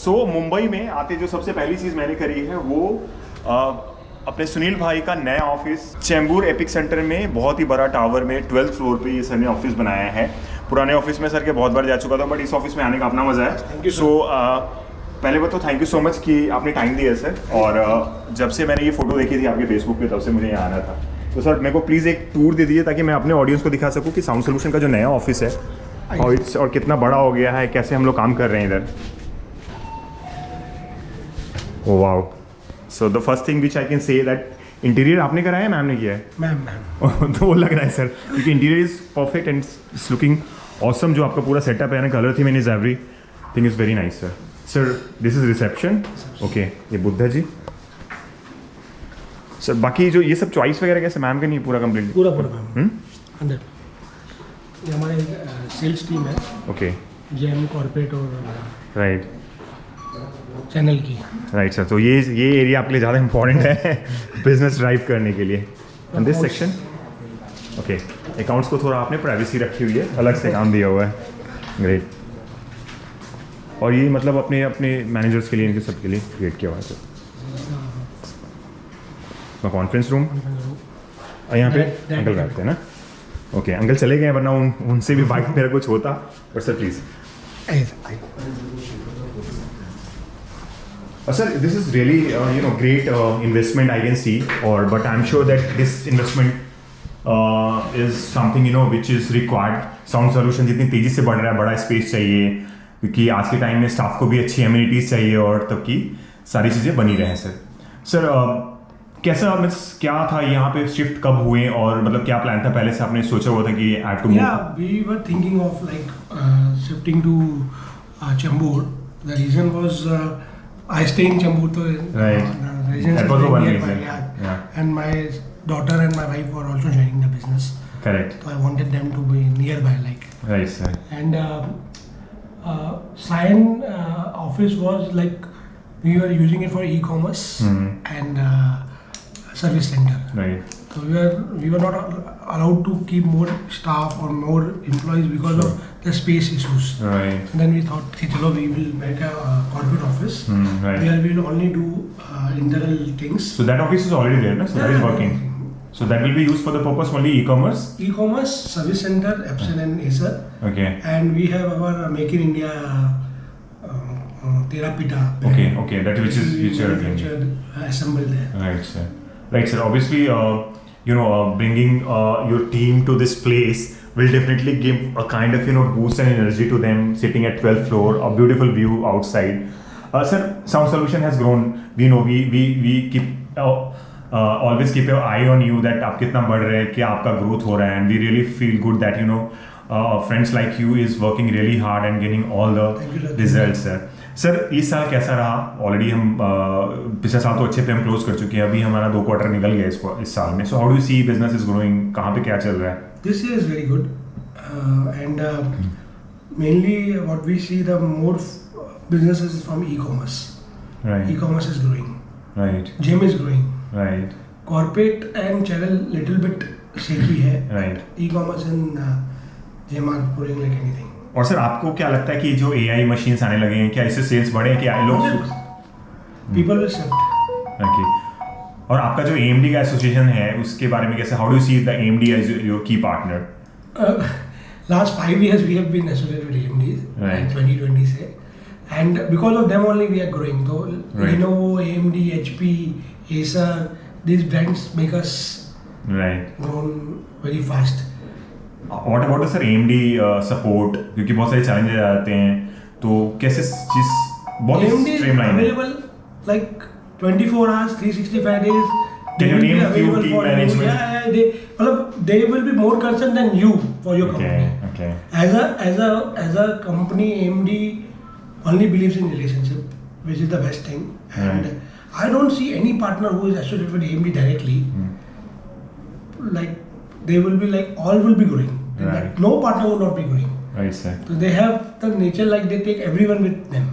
सो मुंबई में आते जो सबसे पहली चीज़ मैंने करी है वो अपने सुनील भाई का नया ऑफिस चेंबूर एपिक सेंटर में बहुत ही बड़ा टावर में 12th फ्लोर पे ये सर ने ऑफिस बनाया है। पुराने ऑफिस में सर के बहुत बार जा चुका था, बट इस ऑफिस में आने का अपना मज़ा है। सो पहले बात तो थैंक यू सो मच कि आपने टाइम दिया सर। और जब से मैंने ये फ़ोटो देखी थी आपके फेसबुक पे, तब से मुझे यहाँ आना था। तो सर मेरे को प्लीज़ एक टूर दे दीजिए ताकि मैं अपने ऑडियंस को दिखा सकूँ कि साउंड सोल्यूशन का जो नया ऑफिस है और कितना बड़ा हो गया है, कैसे हम लोग काम कर रहे हैं इधर। Oh wow, so the first thing which I can say that interior आपने कराया है, मैम ने किया है? मैम तो वो लग रहा है सर, क्योंकि interior is perfect and it's looking awesome. जो आपका पूरा सेटअप है ना, colour theme is every thing is very nice sir. Sir this is reception, okay. ये बुद्धा जी सर। बाकी जो ये सब चॉइस वगैरह कैसे मैम का नहीं पूरा कंप्लीट? पूरा अंदर ये हमारे सेल्स टीम है, ओके। जेएम कॉर्पोरेट और राइट चैनल की। राइट सर, तो ये एरिया आपके लिए ज़्यादा इंपॉर्टेंट है बिजनेस ड्राइव करने के लिए। And this section, okay. Accounts को थोड़ा आपने प्राइवेसी रखी हुई है, अलग से काम दिया हुआ है। ग्रेट। और ये मतलब अपने मैनेजर्स के लिए, इनके सब के लिए क्रिएट किया हुआ है सर। कॉन्फ्रेंस रूम और यहाँ पे अंकल बैठते हैं ना? ओके, अंकल चले गए, वरना उनसे भी बाइक मेरा कुछ होता। But sir please sir, this is really great investment I can see, but I'm sure that this investment is something which is required. Sound solution जितनी तेजी से बढ़ रहा है, बड़ा स्पेस चाहिए, क्योंकि आज के टाइम में स्टाफ को भी अच्छी एमिनिटीज़ चाहिए और तब की सारी चीज़ें बनी रहें सर। सर कैसा मीन्स क्या था यहाँ पे, शिफ्ट कब हुए और मतलब क्या प्लान था, पहले से आपने सोचा हुआ था कि I have to move? Yeah, we were thinking of like shifting to Chembur. The reason was I stay in Chembur, so right. That was the one reason. Yeah. And my daughter and my wife were also joining the business. Correct. So I wanted them to be nearby, like. Right, sir. And Cyan office was like we were using it for e-commerce and service center. Right. So we were not allowed to keep more staff or more employees because of the space issues. Right. And then we thought, chalo, we will make a corporate office where we will only do internal things. So that office is already there, no? So that is working. So that will be used for the purpose only e-commerce? E-commerce, service center, Epson and Acer. Okay. And we have our Make in India Therapita. Okay, that which are assembled there. Right, sir. Right, sir. Obviously, bringing your team to this place will definitely give a kind of boost and energy to them sitting at 12th floor, a beautiful view outside. Sir, Sound Solution has grown. We know we keep always keep your eye on you that आप कितना बढ़ रहे हैं, क्या आपका growth हो रहा है, and we really feel good that friends like you is working really hard and getting all the results, sir. Sir इस साल कैसा रहा? ऑलरेडी हम पिछले साल तो अच्छे पे हम क्लोज कर चुके हैं, अभी हमारा 2 क्वार्टर निकल गया इस साल में। So how do you see business is growing, कहाँ पे क्या चल रहा है? This year is very good and mainly what we see the more businesses from e-commerce. Right. E-commerce is growing. Right. Gym is growing. Right. Corporate and channel little bit shaky है. Right. E-commerce and gym are growing like anything. और sir आपको क्या लगता है कि जो AI machines आने लगे हैं, क्या इससे सेल्स बढ़े, क्या लोग people will shift. Okay. और आपका जो AMD का एसोसिएशन है उसके बारे में कैसे, how do you see the AMD as your key partner? Last 5 years we have been associated with AMD in 2020 से, and because of them only we are growing. So Lenovo, AMD, HP, Acer, these brands make us grow very fast. What about sir AMD support, क्योंकि बहुत सारे challenges आते हैं, तो कैसे चीज बहुत स्ट्रीमलाइन है? Available like 24 hours, 365 days. Can you name few team management? Yeah, they will be more concerned than you for your company. Okay. As a company, AMD only believes in relationship, which is the best thing. And I don't see any partner who is associated with AMD directly. Like they will be like all will be growing. Right. No partner will not be growing. Right, sir. So they have the nature like they take everyone with them.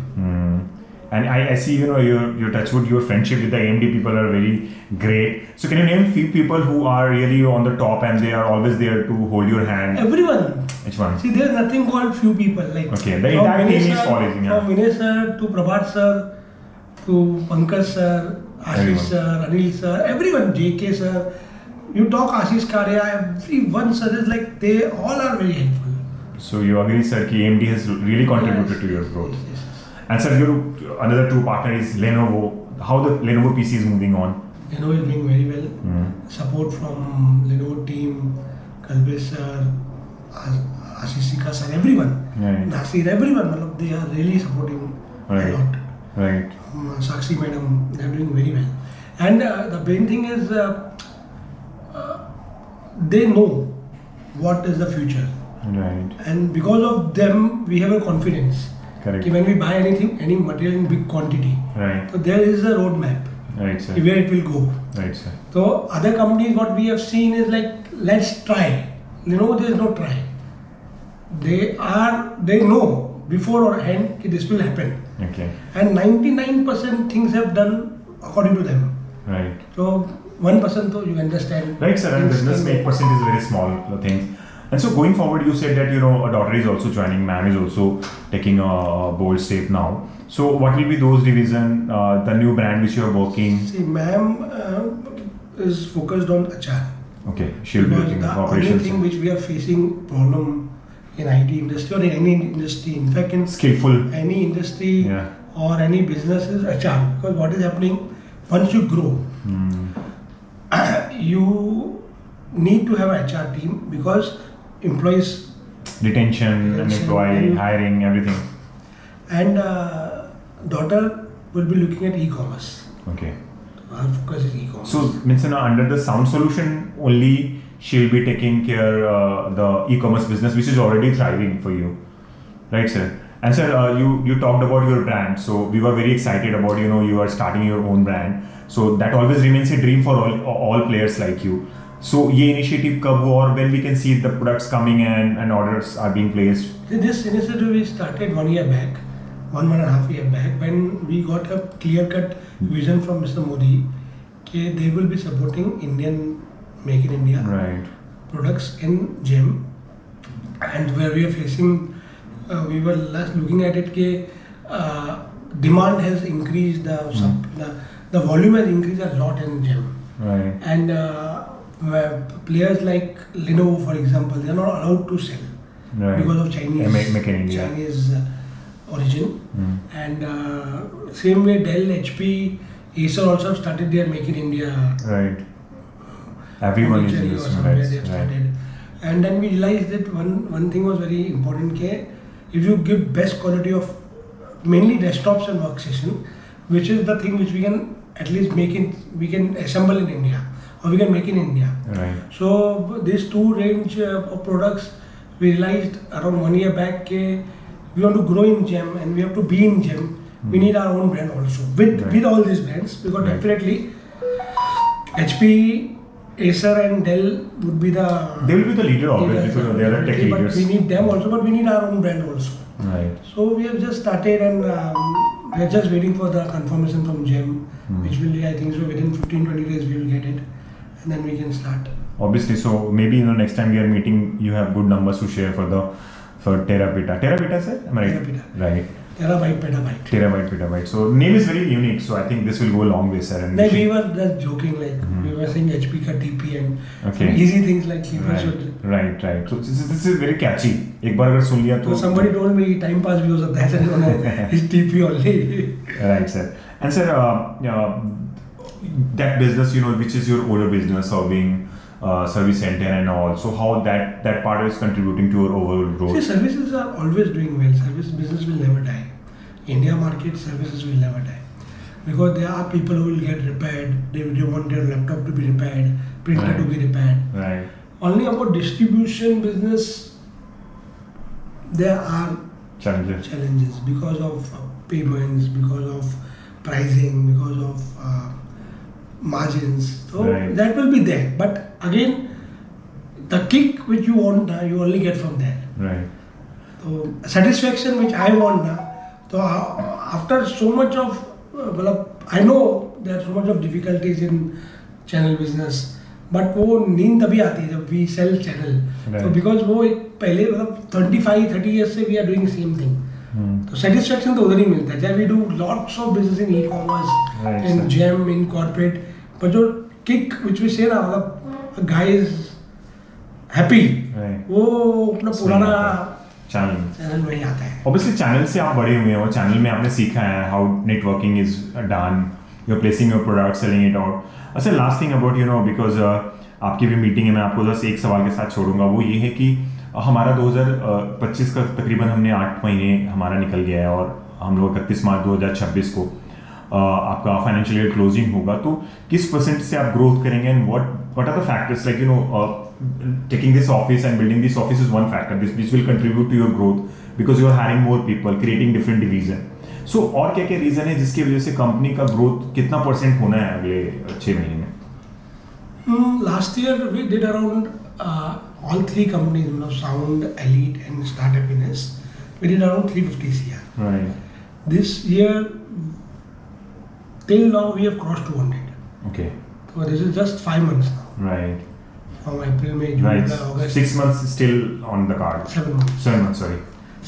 And I see, your touchwood, your friendship with the AMD people are very great. So can you name few people who are really on the top and they are always there to hold your hand? Everyone. Which one? See, there's nothing called few people. Like okay, the entire team is always. From Vinay sir to Prabhat sir to Pankaj sir, Ashish sir, Anil sir, everyone, JK sir. You talk Ashish Karya, everyone sir is like, they all are very helpful. So you agree, sir, that AMD has really contributed to your growth. Yes. And sir, your another two partner is Lenovo. How the Lenovo PC is moving on? Lenovo is doing very well. Support from Lenovo team, Kalbesh sir, Ashish sir, everyone. Right. Nasir, everyone. They are really supporting a lot. Right. Sakshi madam, they are doing very well. And the main thing is, they know what is the future. Right. And because of them, we have a confidence. Correct. When we buy anything, any material in big quantity, right. So there is a roadmap. Right, sir. Where it will go. Right, sir. So other companies, what we have seen is like, let's try. There is no try. They know beforehand that this will happen. Okay. And 99% things have done according to them. Right. So 1% though, you understand. Right, sir. And business 8% is very small thing. And so going forward, you said that a daughter is also joining. Ma'am is also taking a bold step now. So what will be those division, the new brand which you are working? See, ma'am is focused on HR. Okay, she'll be looking at operations. Only thing which we are facing problem in IT industry or in any industry, in fact in skillful any industry or any business is HR. Because what is happening, once you grow, you need to have an HR team because employees retention and employee hiring, everything. And daughter will be looking at e-commerce. Okay. Our focus is e-commerce. So means under the sound solution only she'll be taking care the e-commerce business which is already thriving for you, right, sir? And sir, you talked about your brand, so we were very excited about you are starting your own brand. So that always remains a dream for all players like you. So, ये initiative कब हुआ और when we can see the products coming and orders are being placed? This initiative we started 1 year back, 1.5 year back, when we got a clear-cut vision from Mr. Modi that they will be supporting Indian Make in India products in GEM, and where we are facing, we were last looking at it that demand has increased, the volume has increased a lot in GEM, and players like Lenovo, for example, they are not allowed to sell because of Chinese origin. And same way Dell, HP, Acer also started their Make in India. Right. Everyone is in this. And then we realized that one thing was very important. If you give best quality of mainly desktops and workstation, which is the thing which we can at least we can assemble in India. Or we can make in India. Right. So these two range of products, we realized around 1 year back, we want to grow in GEM and we have to be in GEM. We need our own brand also with all these brands, because definitely HP, Acer and Dell would be they will be the leader obviously because they are the tech leaders. But we need them also, but we need our own brand also. Right. So we have just started and we are just waiting for the confirmation from GEM, which will be, I think so, within 15-20 days we will get it. And then we can start. Obviously, so maybe next time we are meeting, you have good numbers to share for Terabita. Terabita, sir? Am I right? Terabita. Right. Terabyte, petabyte. Terabyte, petabyte. So name is very unique. So I think this will go a long way, sir. And we were just joking, like we were saying HP ka TP and easy things like people should. Right. So this is very catchy. एक बार अगर सुन लिया तो. So somebody told me time pass views of that and his TP only. Right, sir. And sir, that business, which is your older business of being service center and all, so how that part is contributing to your overall growth? See, services are always doing well. Service business will never die. India market services will never die, because there are people who will get repaired. They want their laptop to be repaired, printer to be repaired. Right. Only about distribution business, there are challenges because of payments, because of pricing, because of margins. So that will be there. But again, the kick which you want, you only get from there. Right. So satisfaction which I want, So after so much of, I know there are so much of difficulties in channel business, but वो नींद तभी आती है जब we sell channel. So because वो एक पहले 25-30 years से we are doing same thing. तो satisfaction तो उधर ही मिलता है. We do lots of business in e-commerce, in gem, in corporate. पर जो kick which we say ना मतलब guy is happy. वो अपना पुराना चैनल में ही आता है. Obviously चैनल से आप बड़े हुए हैं और चैनल में आपने सीखा है how networking is done. You're placing your product, selling it out. अच्छा last thing about because आपकी भी मीटिंग है, मैं आपको बस एक सवाल के साथ छोड़ूंगा. वो ये है कि हमारा 2025 का तकरीबन हमने 8 महीने हमारा निकल गया है और हम लोग 31 मार्च 2026 को आपका फाइनेंशियल ईयर क्लोजिंग होगा. तो किस परसेंट से आप ग्रोथ करेंगे and what are the factors like taking this office and building this office is one factor which will contribute to your growth because you are hiring more people, creating different division. So और क्या क्या reason है जिसकी वजह से company का growth कितना percent होना है अगले 6 महीने में? Last year we did around all 3 companies, Sound, Elite and Start Happiness. We did around 350 CR. Right. This year till now we have crossed 200. Okay. So this is just 5 months now. Right. From April, May, June, Right. July, August. 6 months is still on the card. 7 months. 7 months, sorry.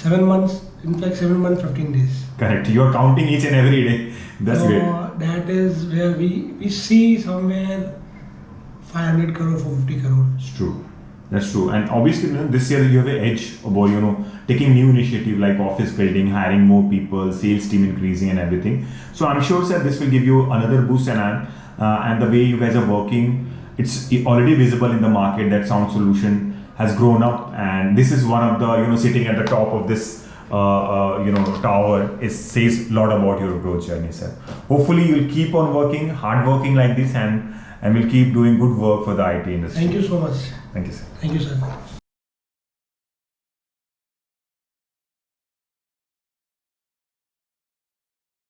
7 months, in fact 7 months, 15 days. Correct. You are counting each and every day. That's so great. That is where we see somewhere 500 crore, 450 crore. It's true. That's true. And obviously this year you have an edge about taking new initiative like office building, hiring more people, sales team increasing and everything. So I'm sure sir this will give you another boost and the way you guys are working, it's already visible in the market that sound solution has grown up, and this is one of the sitting at the top of this tower says a lot about your growth journey, sir. Hopefully you'll keep on working, hard working like this, and will keep doing good work for the IT industry. Thank you so much. Thank you, sir. Thank you, sir.